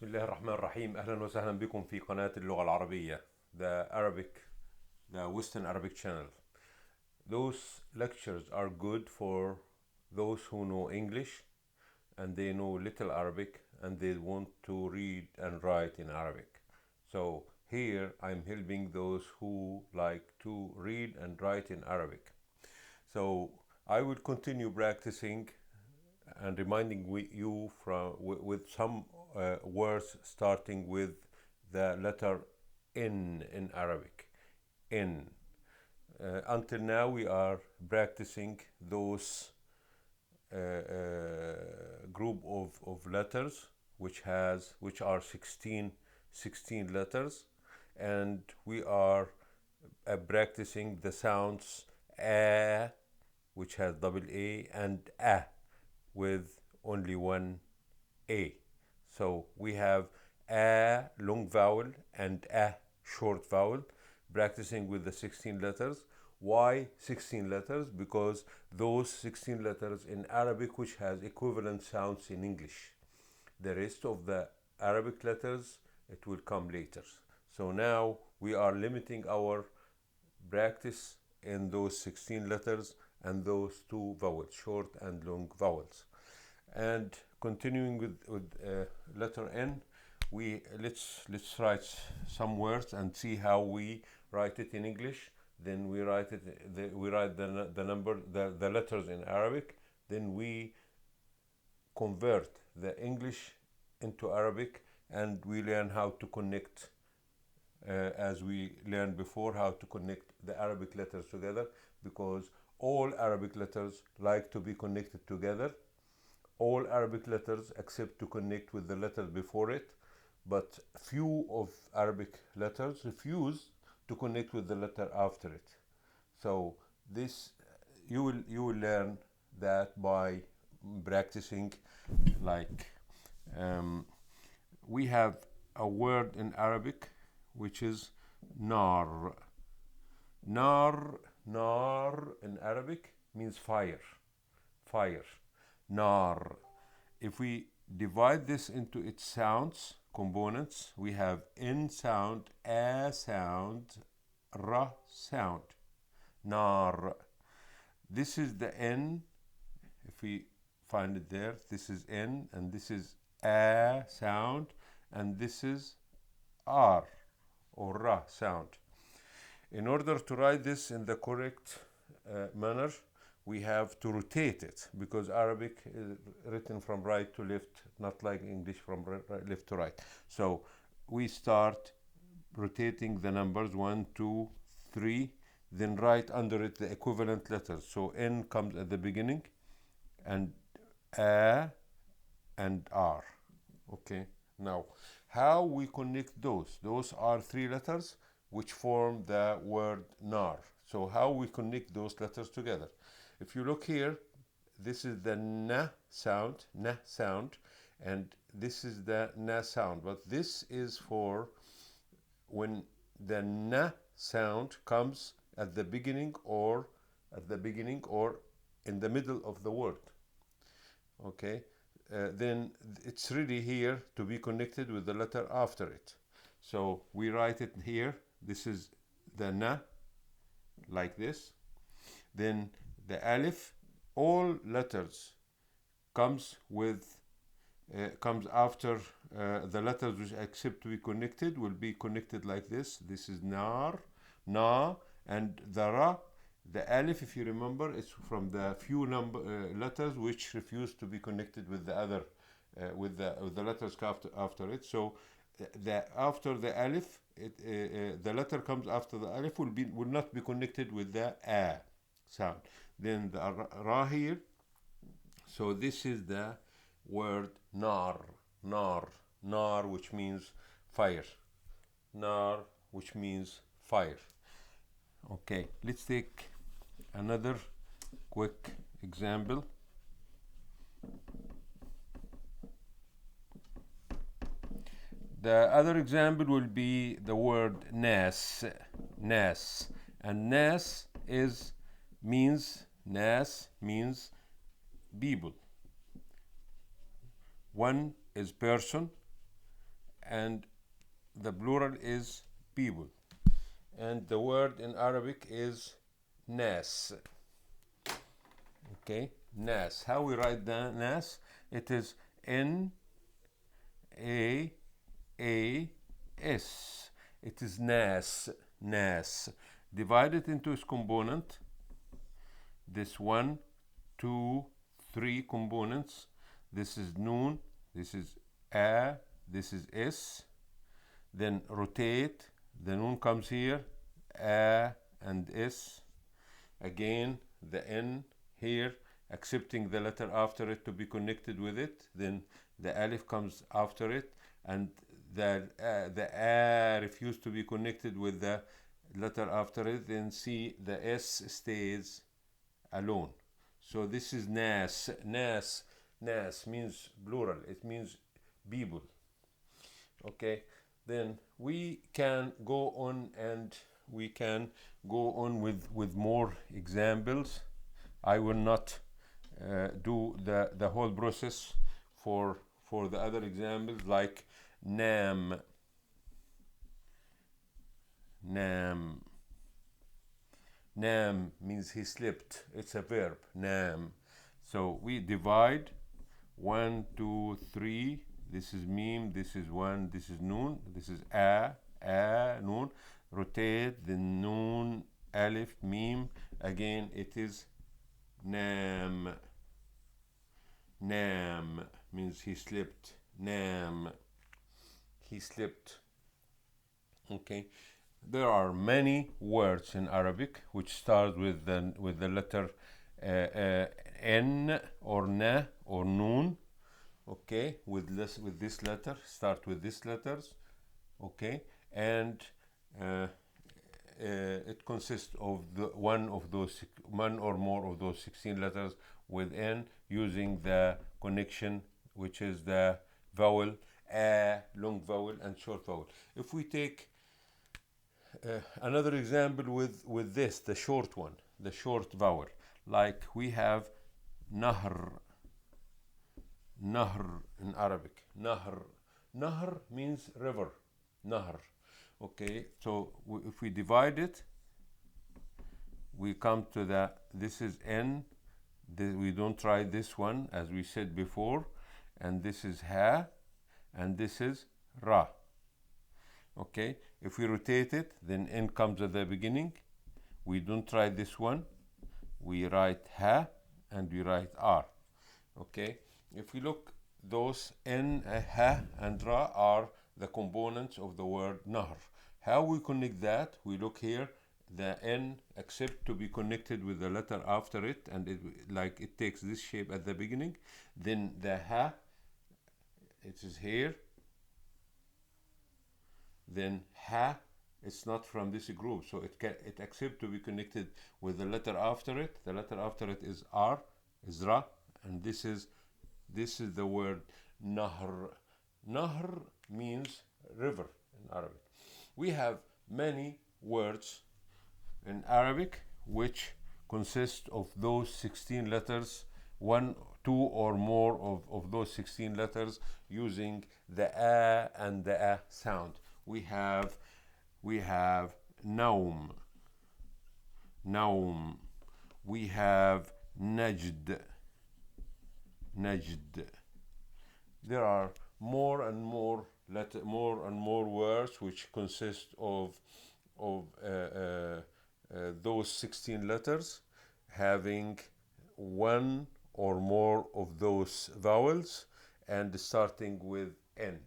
بسم الله الرحمن الرحيم. أهلا وسهلا بكم في قناة اللغة العربية the Western Arabic channel. Those lectures are good for those who know English and they know little Arabic and they want to read and write in Arabic. So here I'm helping those who like to read and write in Arabic. So I will continue practicing and reminding you with some words starting with the letter N in Arabic. N. Until now we are practicing those group of letters which are 16 letters, and we are practicing the sounds a, which has double a, and a with only one a. So we have a long vowel and a short vowel, practicing with the 16 letters. Why 16 letters? Because those 16 letters in Arabic which has equivalent sounds in English. The rest of the Arabic letters, it will come later. So now we are limiting our practice in those 16 letters and those two vowels, short and long vowels. And continuing with letter N, let's write some words and see how we write it in English. Then we write the letters in Arabic. Then we convert the English into Arabic, and we learn how to connect, as we learned before, how to connect the Arabic letters together, because all Arabic letters like to be connected together. All Arabic letters accept to connect with the letter before it, but few of Arabic letters refuse to connect with the letter after it. So this you will learn that by practicing. Like we have a word in Arabic which is nar. Nar in Arabic means fire. Nar. If we divide this into its sounds components, we have N sound, A sound, R sound. Nar. This is the N. If we find it there, this is N, and this is A sound, and this is R or Ra sound. In order to write this in the correct manner, we have to rotate it, because Arabic is written from right to left, not like English from left to right. So we start rotating the numbers 1, 2, 3, then write under it the equivalent letters. So N comes at the beginning, and A and R. Okay, now how we connect those? Those are three letters which form the word nar. So how we connect those letters together? If you look here, this is the na sound, and this is the na sound. But this is for when the na sound comes at the beginning or in the middle of the word. Okay, then it's really here to be connected with the letter after it. So we write it here. This is the na, like this. Then the alif, all letters comes after the letters which accept to be connected will be connected like this. This is nar, na, and the ra. The alif, if you remember, is from the few letters which refuse to be connected with the other with the letters after it. So after the alif, the letter comes after the alif will not be connected with the a sound. Then the ra here. So this is the word nar, which means fire. Nar, which means fire. Okay, let's take another quick example. The other example will be the word nas, and nas means people. One is person, and the plural is people. And the word in Arabic is nas. Okay, nas. How we write the nas? It is N A A S. It is nas. Nas. Divide it into its component. This 1, 2, 3 components. This is noon. This is a. This is s. Then rotate. The noon comes here. A and s. Again, the n here, accepting the letter after it to be connected with it. Then the alif comes after it, and the a refused to be connected with the letter after it. Then see, the s stays alone. So this is nas. Nas means plural. It means people. Okay. Then we can go on, and we can go on with more examples. I will not do the whole process for the other examples, like nam. Nam means he slept. It's a verb, nam. So we divide 1, 2, 3. This is meme, this is 1, this is noon, this is a, noon. Rotate the noon, alif, meme. Again, it is nam. Nam means he slept. Nam, he slept. Okay. There are many words in Arabic which start with the letter n or na or noon. Okay, with this letter, start with these letters. Okay, and it consists of one or more of those 16 letters with n, using the connection, which is the vowel a, long vowel, and short vowel. If we take another example with this, the short one, the short vowel, like we have nahr. Nahr in Arabic. Nahr means river. Nahr. Okay, so if we divide it, we come to this is n. We don't write this one as we said before, and this is ha, and this is ra. Okay, if we rotate it, then n comes at the beginning. We don't write this one. We write ha, and we write r. Okay, if we look, those n, ha, and ra are the components of the word nahr. How we connect that? We look here. The n accept to be connected with the letter after it, and it takes this shape at the beginning. Then the ha, it is here. Then ha, it's not from this group, so it accept to be connected with the letter after it. The letter after it is r, is ra, and this is the word nahr. Nahr means river in Arabic. We have many words in Arabic which consist of those 16 letters, 1, 2 or more of those 16 letters, using the a and the a sound. We have naum. We have najd. There are more and more words which consist of those 16 letters, having one or more of those vowels and starting with n.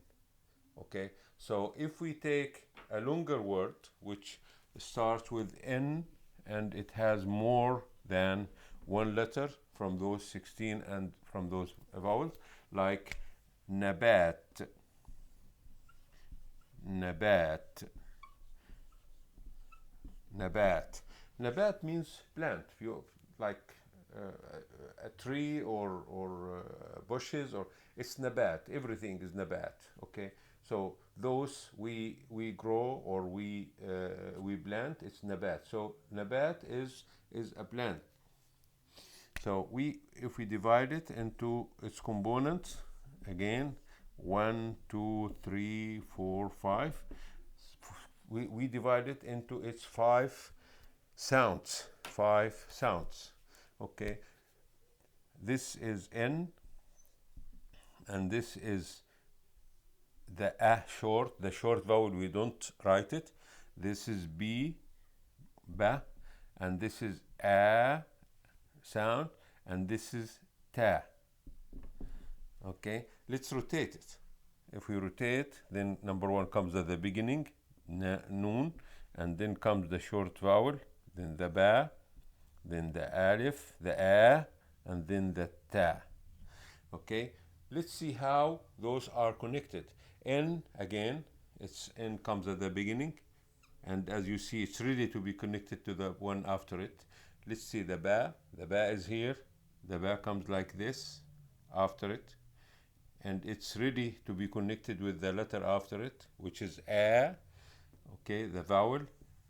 Okay, so if we take a longer word which starts with n and it has more than one letter from those 16 and from those vowels, like nabat. Nabat means plant. Like a tree or bushes, or it's nabat. Everything is nabat. Okay, so those we grow or we plant, it's nabat. So nabat is a plant. So if we divide it into its components, again 1, 2, 3, 4, 5. We divide it into its 5 sounds. 5 sounds. Okay. This is N, and this is the A short, the short vowel, we don't write it. This is B, ba, and this is A sound, and this is ta. Okay, let's rotate it. If we rotate, then number 1 comes at the beginning, noon, and then comes the short vowel, then the ba, then the alif, the a, and then the ta. Okay, let's see how those are connected. N, again, it's N comes at the beginning, and as you see, it's ready to be connected to the one after it. Let's see the ba. The ba is here. The ba comes like this after it, and it's ready to be connected with the letter after it, which is a. Okay, the vowel,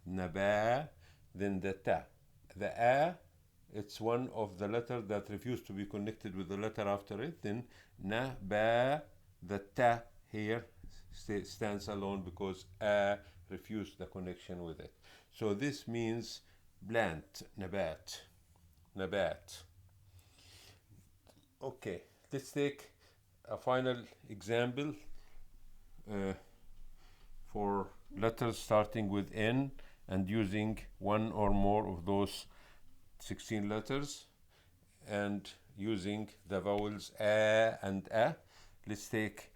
naba, then the ta. The a, it's one of the letters that refuse to be connected with the letter after it. Then na, ba, the ta here stands alone because a refused the connection with it. So this means plant, nabat, nabat. Okay, let's take a final example for letters starting with N and using one or more of those 16 letters and using the vowels a and a. Let's take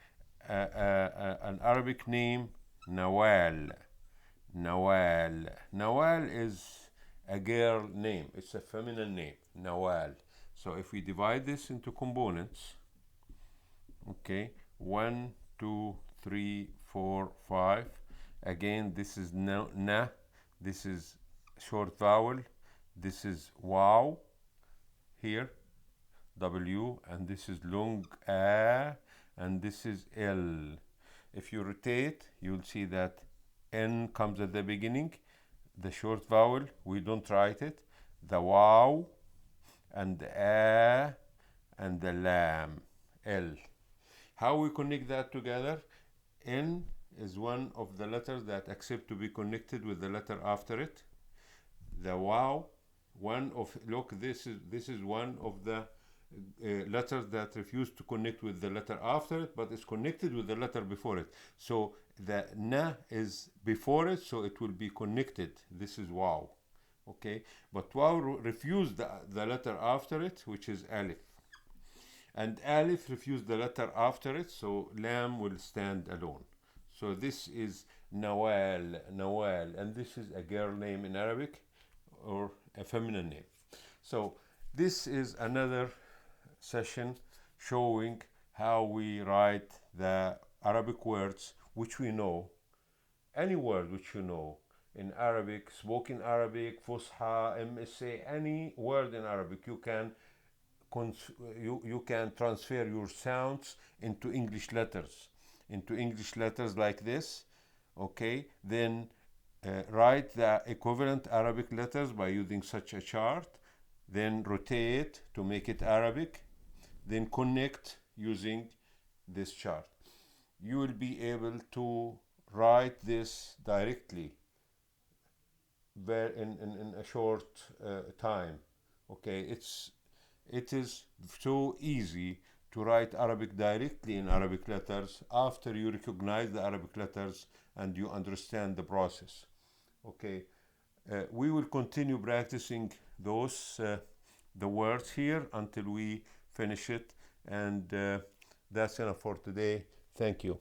an Arabic name, Nawal. Nawal. Nawal is a girl name. It's a feminine name, Nawal. So if we divide this into components, okay, 1, 2, 3, 4, 5. Again, this is na, this is short vowel, this is wow here, W, and this is long a, and this is L. If you rotate, you'll see that N comes at the beginning, the short vowel, we don't write it, the wow, and the a, and the lam, L. How we connect that together? N is one of the letters that accept to be connected with the letter after it. The wow, this is one of the letters that refuse to connect with the letter after it, but it's connected with the letter before it. So the na is before it, so it will be connected. This is wow. Okay, but wow refused the letter after it, which is alif. And alif refused the letter after it, so lam will stand alone. So this is Nawal, Nawal, and this is a girl name in Arabic or a feminine name. So this is another session showing how we write the Arabic words which we know, any word which you know in Arabic, spoken Arabic, Fusha, MSA, any word in Arabic, you can transfer your sounds into English letters like this. Okay, then write the equivalent Arabic letters by using such a chart, then rotate to make it Arabic, then connect using this chart. You will be able to write this directly in a short time. Okay, it is so easy to write Arabic directly in Arabic letters after you recognize the Arabic letters and you understand the process. Okay, we will continue practicing those the words here until we finish it, and that's enough for today. Thank you.